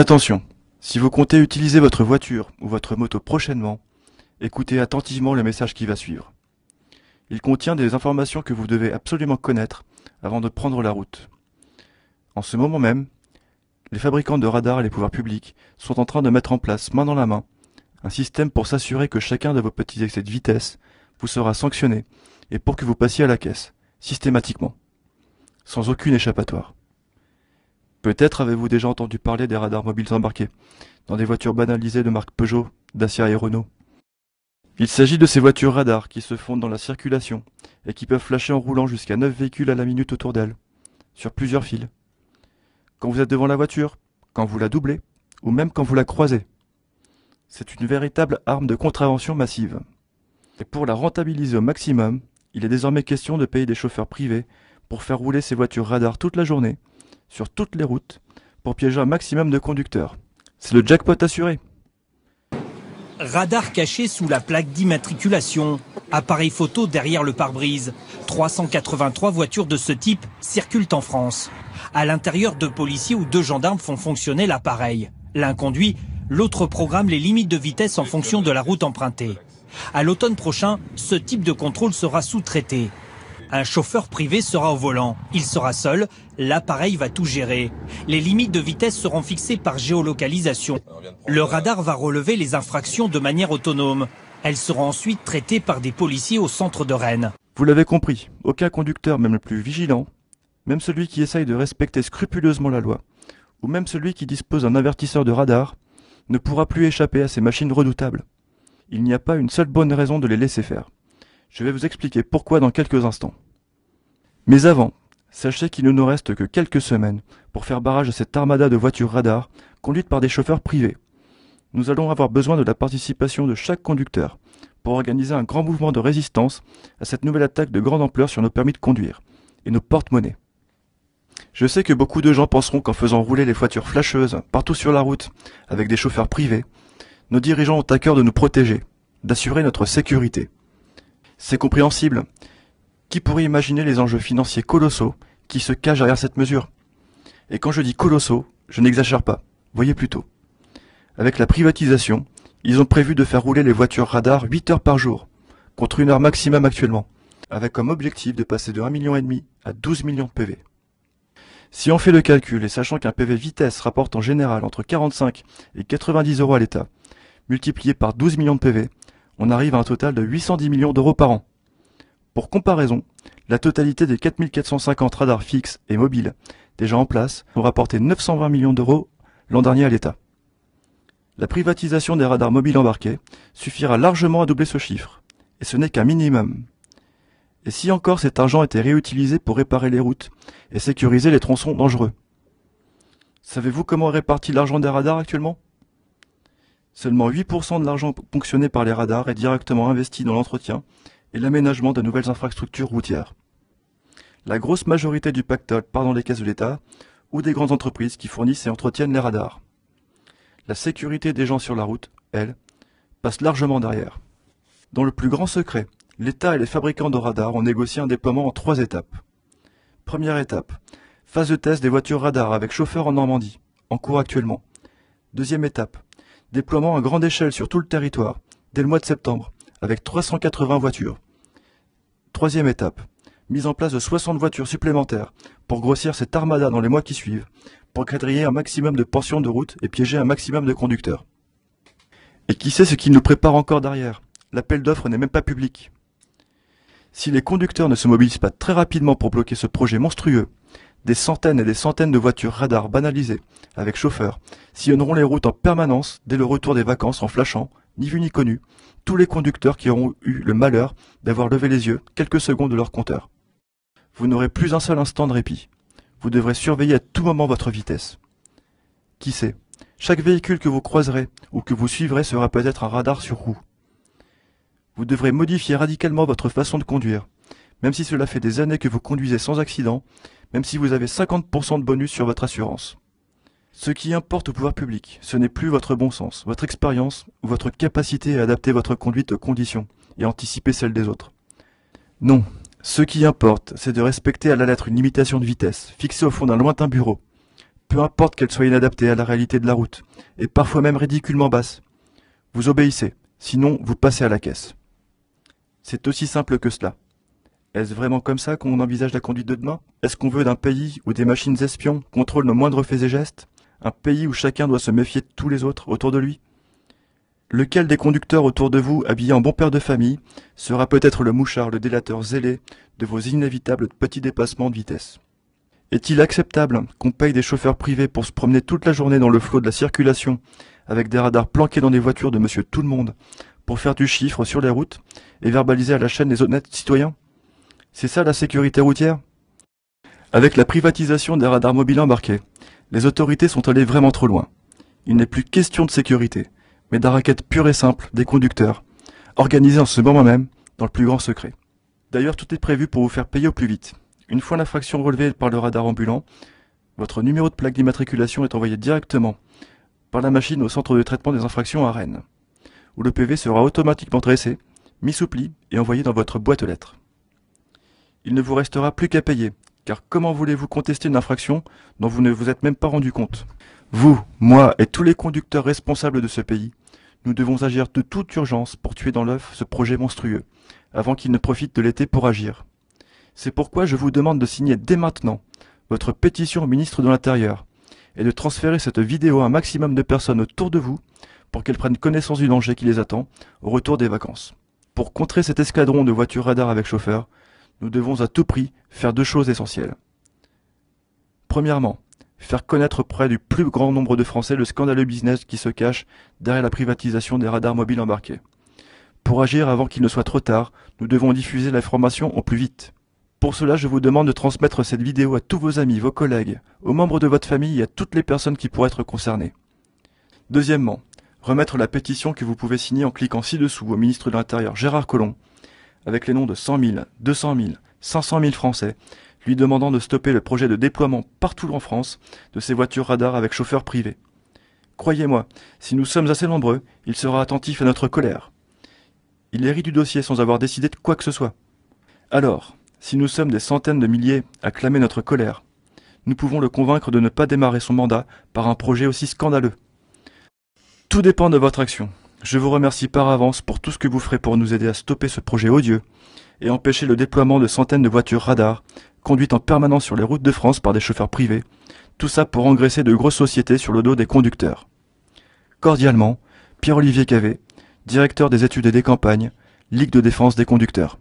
Attention, si vous comptez utiliser votre voiture ou votre moto prochainement, écoutez attentivement le message qui va suivre. Il contient des informations que vous devez absolument connaître avant de prendre la route. En ce moment même, les fabricants de radars et les pouvoirs publics sont en train de mettre en place, main dans la main, un système pour s'assurer que chacun de vos petits excès de vitesse vous sera sanctionné et pour que vous passiez à la caisse, systématiquement, sans aucune échappatoire. Peut-être avez-vous déjà entendu parler des radars mobiles embarqués dans des voitures banalisées de marque Peugeot, Dacia et Renault. Il s'agit de ces voitures radars qui se fondent dans la circulation et qui peuvent flasher en roulant jusqu'à 9 véhicules à la minute autour d'elles, sur plusieurs fils. Quand vous êtes devant la voiture, quand vous la doublez, ou même quand vous la croisez. C'est une véritable arme de contravention massive. Et pour la rentabiliser au maximum, il est désormais question de payer des chauffeurs privés pour faire rouler ces voitures radars toute la journée, sur toutes les routes, pour piéger un maximum de conducteurs. C'est le jackpot assuré. Radar caché sous la plaque d'immatriculation, appareil photo derrière le pare-brise. 383 voitures de ce type circulent en France. À l'intérieur, 2 policiers ou 2 gendarmes font fonctionner l'appareil. L'un conduit, l'autre programme les limites de vitesse en fonction de la route empruntée. À l'automne prochain, ce type de contrôle sera sous-traité. Un chauffeur privé sera au volant. Il sera seul, l'appareil va tout gérer. Les limites de vitesse seront fixées par géolocalisation. Le radar va relever les infractions de manière autonome. Elles seront ensuite traitées par des policiers au centre de Rennes. Vous l'avez compris, aucun conducteur, même le plus vigilant, même celui qui essaye de respecter scrupuleusement la loi, ou même celui qui dispose d'un avertisseur de radar, ne pourra plus échapper à ces machines redoutables. Il n'y a pas une seule bonne raison de les laisser faire. Je vais vous expliquer pourquoi dans quelques instants. Mais avant, sachez qu'il ne nous reste que quelques semaines pour faire barrage à cette armada de voitures radars conduites par des chauffeurs privés. Nous allons avoir besoin de la participation de chaque conducteur pour organiser un grand mouvement de résistance à cette nouvelle attaque de grande ampleur sur nos permis de conduire et nos porte-monnaies. Je sais que beaucoup de gens penseront qu'en faisant rouler les voitures flasheuses partout sur la route avec des chauffeurs privés, nos dirigeants ont à cœur de nous protéger, d'assurer notre sécurité. C'est compréhensible. Qui pourrait imaginer les enjeux financiers colossaux qui se cachent derrière cette mesure? Et quand je dis colossaux, je n'exagère pas, voyez plutôt. Avec la privatisation, ils ont prévu de faire rouler les voitures radars 8 heures par jour, contre 1 heure maximum actuellement, avec comme objectif de passer de 1,5 million à 12 millions de PV. Si on fait le calcul et sachant qu'un PV vitesse rapporte en général entre 45 et 90 euros à l'État, multiplié par 12 millions de PV, on arrive à un total de 810 millions d'euros par an. Pour comparaison, la totalité des 4450 radars fixes et mobiles déjà en place ont rapporté 920 millions d'euros l'an dernier à l'État. La privatisation des radars mobiles embarqués suffira largement à doubler ce chiffre, et ce n'est qu'un minimum. Et si encore cet argent était réutilisé pour réparer les routes et sécuriser les tronçons dangereux? Savez-vous comment est réparti l'argent des radars actuellement? Seulement 8% de l'argent ponctionné par les radars est directement investi dans l'entretien et l'aménagement de nouvelles infrastructures routières. La grosse majorité du pactole part dans les caisses de l'État ou des grandes entreprises qui fournissent et entretiennent les radars. La sécurité des gens sur la route, elle, passe largement derrière. Dans le plus grand secret, l'État et les fabricants de radars ont négocié un déploiement en 3 étapes. Première étape, phase de test des voitures radars avec chauffeur en Normandie, en cours actuellement. Deuxième étape, déploiement à grande échelle sur tout le territoire, dès le mois de septembre, avec 380 voitures. Troisième étape, mise en place de 60 voitures supplémentaires pour grossir cette armada dans les mois qui suivent, pour quadriller un maximum de portions de route et piéger un maximum de conducteurs. Et qui sait ce qui nous prépare encore derrière? L'appel d'offres n'est même pas public. Si les conducteurs ne se mobilisent pas très rapidement pour bloquer ce projet monstrueux, des centaines et des centaines de voitures radars banalisées, avec chauffeurs, sillonneront les routes en permanence dès le retour des vacances en flashant, ni vu ni connu, tous les conducteurs qui auront eu le malheur d'avoir levé les yeux quelques secondes de leur compteur. Vous n'aurez plus un seul instant de répit. Vous devrez surveiller à tout moment votre vitesse. Qui sait, chaque véhicule que vous croiserez ou que vous suivrez sera peut-être un radar sur roue. Vous devrez modifier radicalement votre façon de conduire, même si cela fait des années que vous conduisez sans accident, même si vous avez 50% de bonus sur votre assurance. Ce qui importe au pouvoir public, ce n'est plus votre bon sens, votre expérience ou votre capacité à adapter votre conduite aux conditions et anticiper celles des autres. Non, ce qui importe, c'est de respecter à la lettre une limitation de vitesse, fixée au fond d'un lointain bureau, peu importe qu'elle soit inadaptée à la réalité de la route, et parfois même ridiculement basse. Vous obéissez, sinon vous passez à la caisse. C'est aussi simple que cela. Est-ce vraiment comme ça qu'on envisage la conduite de demain? Est-ce qu'on veut d'un pays où des machines espions contrôlent nos moindres faits et gestes? Un pays où chacun doit se méfier de tous les autres autour de lui? Lequel des conducteurs autour de vous, habillés en bon père de famille, sera peut-être le mouchard, le délateur zélé de vos inévitables petits dépassements de vitesse? Est-il acceptable qu'on paye des chauffeurs privés pour se promener toute la journée dans le flot de la circulation, avec des radars planqués dans des voitures de monsieur tout-le-monde, pour faire du chiffre sur les routes et verbaliser à la chaîne les honnêtes citoyens? C'est ça la sécurité routière? Avec la privatisation des radars mobiles embarqués, les autorités sont allées vraiment trop loin. Il n'est plus question de sécurité, mais d'un racket pur et simple des conducteurs, organisé en ce moment même, dans le plus grand secret. D'ailleurs, tout est prévu pour vous faire payer au plus vite. Une fois l'infraction relevée par le radar ambulant, votre numéro de plaque d'immatriculation est envoyé directement par la machine au centre de traitement des infractions à Rennes, où le PV sera automatiquement dressé, mis sous pli et envoyé dans votre boîte aux lettres. Il ne vous restera plus qu'à payer, car comment voulez-vous contester une infraction dont vous ne vous êtes même pas rendu compte? Vous, moi et tous les conducteurs responsables de ce pays, nous devons agir de toute urgence pour tuer dans l'œuf ce projet monstrueux, avant qu'il ne profite de l'été pour agir. C'est pourquoi je vous demande de signer dès maintenant votre pétition au ministre de l'Intérieur et de transférer cette vidéo à un maximum de personnes autour de vous pour qu'elles prennent connaissance du danger qui les attend au retour des vacances. Pour contrer cet escadron de voitures radars avec chauffeur, nous devons à tout prix faire deux choses essentielles. Premièrement, faire connaître auprès du plus grand nombre de Français le scandaleux business qui se cache derrière la privatisation des radars mobiles embarqués. Pour agir avant qu'il ne soit trop tard, nous devons diffuser l'information au plus vite. Pour cela, je vous demande de transmettre cette vidéo à tous vos amis, vos collègues, aux membres de votre famille et à toutes les personnes qui pourraient être concernées. Deuxièmement, remettre la pétition que vous pouvez signer en cliquant ci-dessous au ministre de l'Intérieur Gérard Collomb, avec les noms de 100 000, 200 000, 500 000 Français, lui demandant de stopper le projet de déploiement partout en France de ces voitures radars avec chauffeur privé. Croyez-moi, si nous sommes assez nombreux, il sera attentif à notre colère. Il hérite du dossier sans avoir décidé de quoi que ce soit. Alors, si nous sommes des centaines de milliers à clamer notre colère, nous pouvons le convaincre de ne pas démarrer son mandat par un projet aussi scandaleux. Tout dépend de votre action. Je vous remercie par avance pour tout ce que vous ferez pour nous aider à stopper ce projet odieux et empêcher le déploiement de centaines de voitures radars conduites en permanence sur les routes de France par des chauffeurs privés, tout ça pour engraisser de grosses sociétés sur le dos des conducteurs. Cordialement, Pierre-Olivier Cavé, directeur des études et des campagnes, Ligue de défense des conducteurs.